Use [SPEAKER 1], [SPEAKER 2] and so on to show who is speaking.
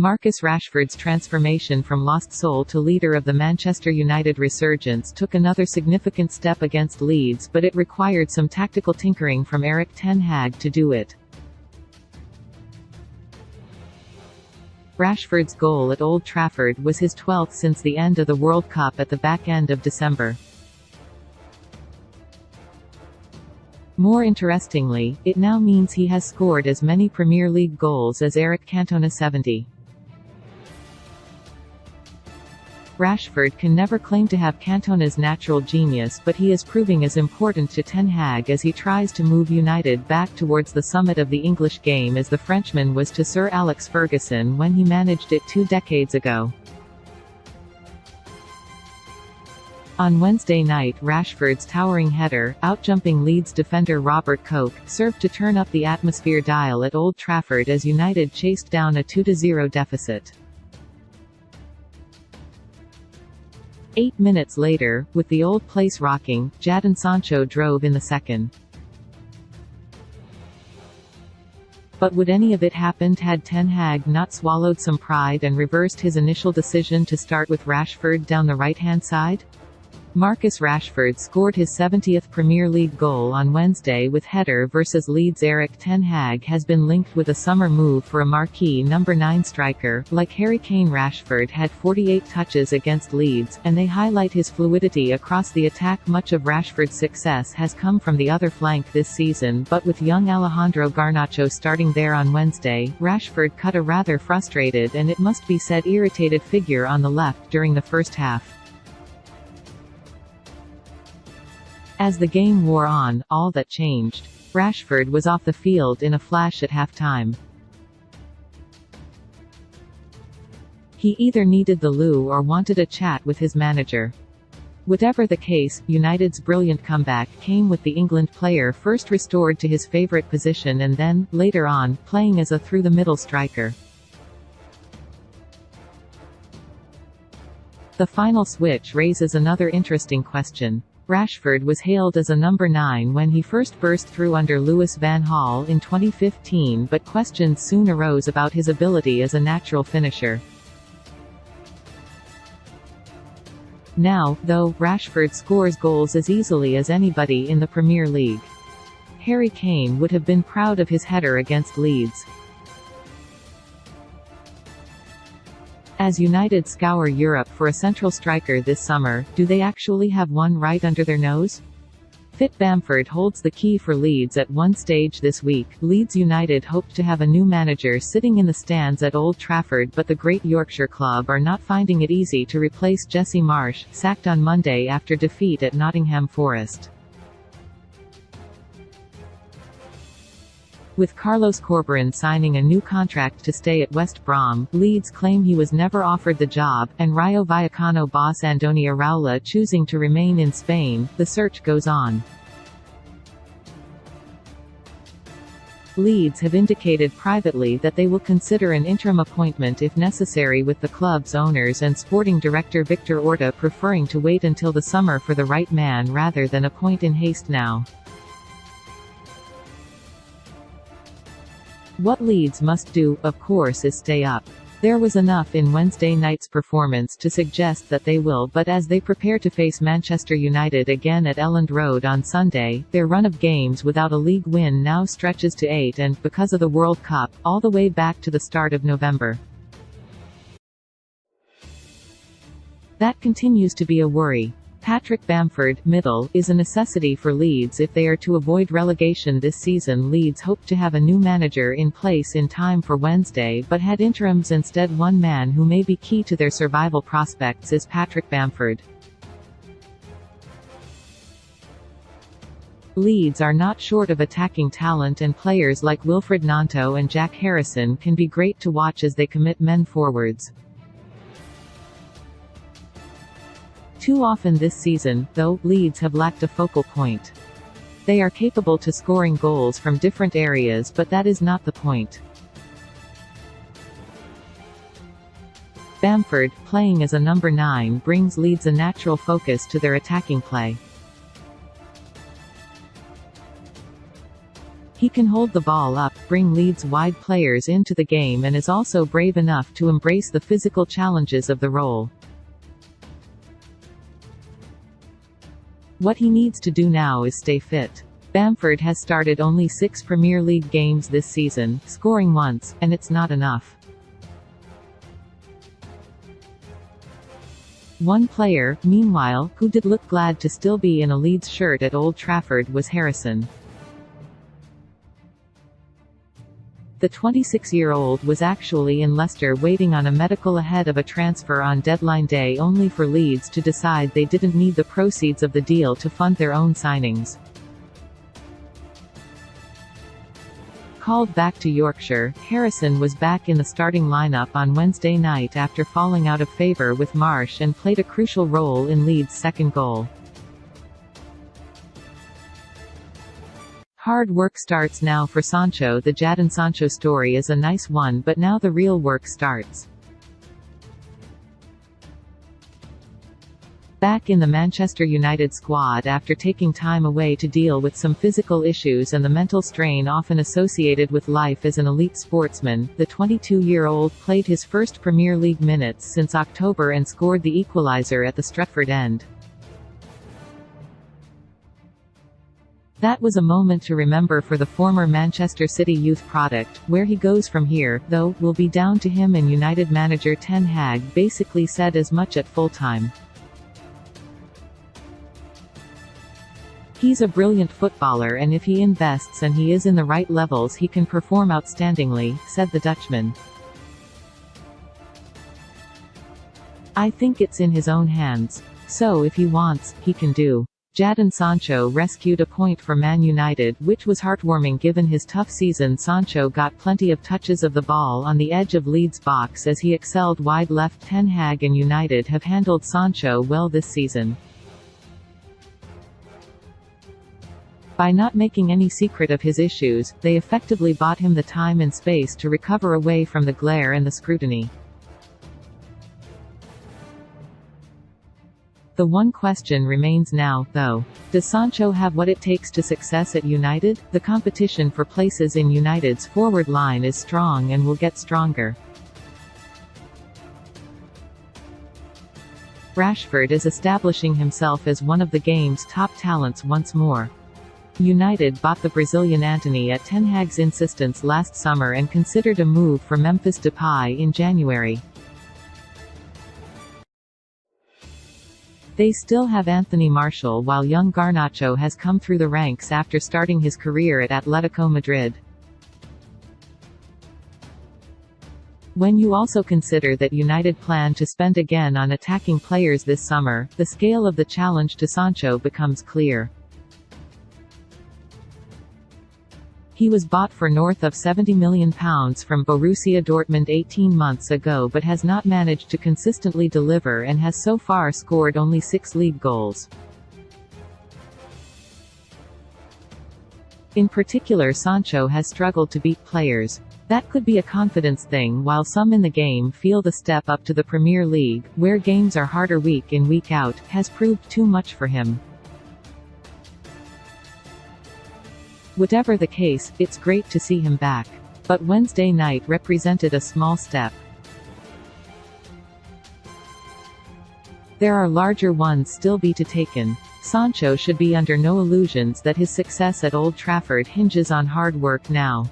[SPEAKER 1] Marcus Rashford's transformation from lost soul to leader of the Manchester United resurgence took another significant step against Leeds, but it required some tactical tinkering from Erik ten Hag to do it. Rashford's goal at Old Trafford was his 12th since the end of the World Cup at the back end of December. More interestingly, it now means he has scored as many Premier League goals as Eric Cantona, 70. Rashford can never claim to have Cantona's natural genius, but he is proving as important to Ten Hag as he tries to move United back towards the summit of the English game as the Frenchman was to Sir Alex Ferguson when he managed it 2 decades ago. On Wednesday night, Rashford's towering header, outjumping Leeds defender Robert Koch, served to turn up the atmosphere dial at Old Trafford as United chased down a 2-0 deficit. 8 minutes later, with the old place rocking, Jadon Sancho drove in the second. But would any of it happened had Ten Hag not swallowed some pride and reversed his initial decision to start with Rashford down the right-hand side? Marcus Rashford scored his 70th Premier League goal on Wednesday with header versus Leeds. Erik ten Hag has been linked with a summer move for a marquee number 9 striker. Like Harry Kane, Rashford had 48 touches against Leeds, and they highlight his fluidity across the attack. Much of Rashford's success has come from the other flank this season, but with young Alejandro Garnacho starting there on Wednesday, Rashford cut a rather frustrated and, it must be said, irritated figure on the left during the first half. As the game wore on, all that changed. Rashford was off the field in a flash at half-time. He either needed the loo or wanted a chat with his manager. Whatever the case, United's brilliant comeback came with the England player first restored to his favourite position and then, later on, playing as a through-the-middle striker. The final switch raises another interesting question. Rashford was hailed as a number 9 when he first burst through under Louis van Gaal in 2015, but questions soon arose about his ability as a natural finisher. Now, though, Rashford scores goals as easily as anybody in the Premier League. Harry Kane would have been proud of his header against Leeds. As United scour Europe for a central striker this summer, do they actually have one right under their nose? Fit Bamford holds the key for Leeds at one stage this week. Leeds United hoped to have a new manager sitting in the stands at Old Trafford, but the Great Yorkshire club are not finding it easy to replace Jesse Marsch, sacked on Monday after defeat at Nottingham Forest. With Carlos Corberán signing a new contract to stay at West Brom, Leeds claim he was never offered the job, and Rayo Vallecano boss Andoni Iraola choosing to remain in Spain. The search goes on. Leeds have indicated privately that they will consider an interim appointment if necessary, with the club's owners and sporting director Victor Orta preferring to wait until the summer for the right man rather than appoint in haste now. What Leeds must do, of course, is stay up. There was enough in Wednesday night's performance to suggest that they will, but as they prepare to face Manchester United again at Elland Road on Sunday, their run of games without a league win now stretches to 8 and, because of the World Cup, all the way back to the start of November. That continues to be a worry. Patrick Bamford, middle, is a necessity for Leeds if they are to avoid relegation this season. Leeds hope to have a new manager in place in time for Wednesday, but had interims instead. One man who may be key to their survival prospects is Patrick Bamford. Leeds are not short of attacking talent, and players like Wilfried Gnonto and Jack Harrison can be great to watch as they commit men forwards. Too often this season, though, Leeds have lacked a focal point. They are capable to scoring goals from different areas, but that is not the point. Bamford, playing as a number 9, brings Leeds a natural focus to their attacking play. He can hold the ball up, bring Leeds wide players into the game and is also brave enough to embrace the physical challenges of the role. What he needs to do now is stay fit. Bamford has started only 6 Premier League games this season, scoring once, and it's not enough. One player, meanwhile, who did look glad to still be in a Leeds shirt at Old Trafford was Harrison. The 26-year-old was actually in Leicester waiting on a medical ahead of a transfer on deadline day, only for Leeds to decide they didn't need the proceeds of the deal to fund their own signings. Called back to Yorkshire, Harrison was back in the starting lineup on Wednesday night after falling out of favour with Marsh and played a crucial role in Leeds' second goal. Hard work starts now for Sancho. The Jadon Sancho story is a nice one, but now the real work starts. Back in the Manchester United squad after taking time away to deal with some physical issues and the mental strain often associated with life as an elite sportsman, the 22-year-old played his first Premier League minutes since October and scored the equaliser at the Stretford end. That was a moment to remember for the former Manchester City youth product. Where he goes from here, though, will be down to him, and United manager Ten Hag basically said as much at full-time. He's a brilliant footballer, and if he invests and he is in the right levels he can perform outstandingly, said the Dutchman. I think it's in his own hands. So if he wants, he can do. Jadon Sancho rescued a point for Man United, which was heartwarming given his tough season. Sancho got plenty of touches of the ball on the edge of Leeds' box as he excelled wide left. Ten Hag and United have handled Sancho well this season. By not making any secret of his issues, they effectively bought him the time and space to recover away from the glare and the scrutiny. The one question remains now, though. Does Sancho have what it takes to success at United? The competition for places in United's forward line is strong and will get stronger. Rashford is establishing himself as one of the game's top talents once more. United bought the Brazilian Antony at Ten Hag's insistence last summer and considered a move for Memphis Depay in January. They still have Anthony Martial, while young Garnacho has come through the ranks after starting his career at Atletico Madrid. When you also consider that United plan to spend again on attacking players this summer, the scale of the challenge to Sancho becomes clear. He was bought for north of £70 million from Borussia Dortmund 18 months ago but has not managed to consistently deliver and has so far scored only 6 league goals. In particular, Sancho has struggled to beat players. That could be a confidence thing, while some in the game feel the step up to the Premier League, where games are harder week in week out, has proved too much for him. Whatever the case, it's great to see him back. But Wednesday night represented a small step. There are larger ones still be to taken. Sancho should be under no illusions that his success at Old Trafford hinges on hard work now.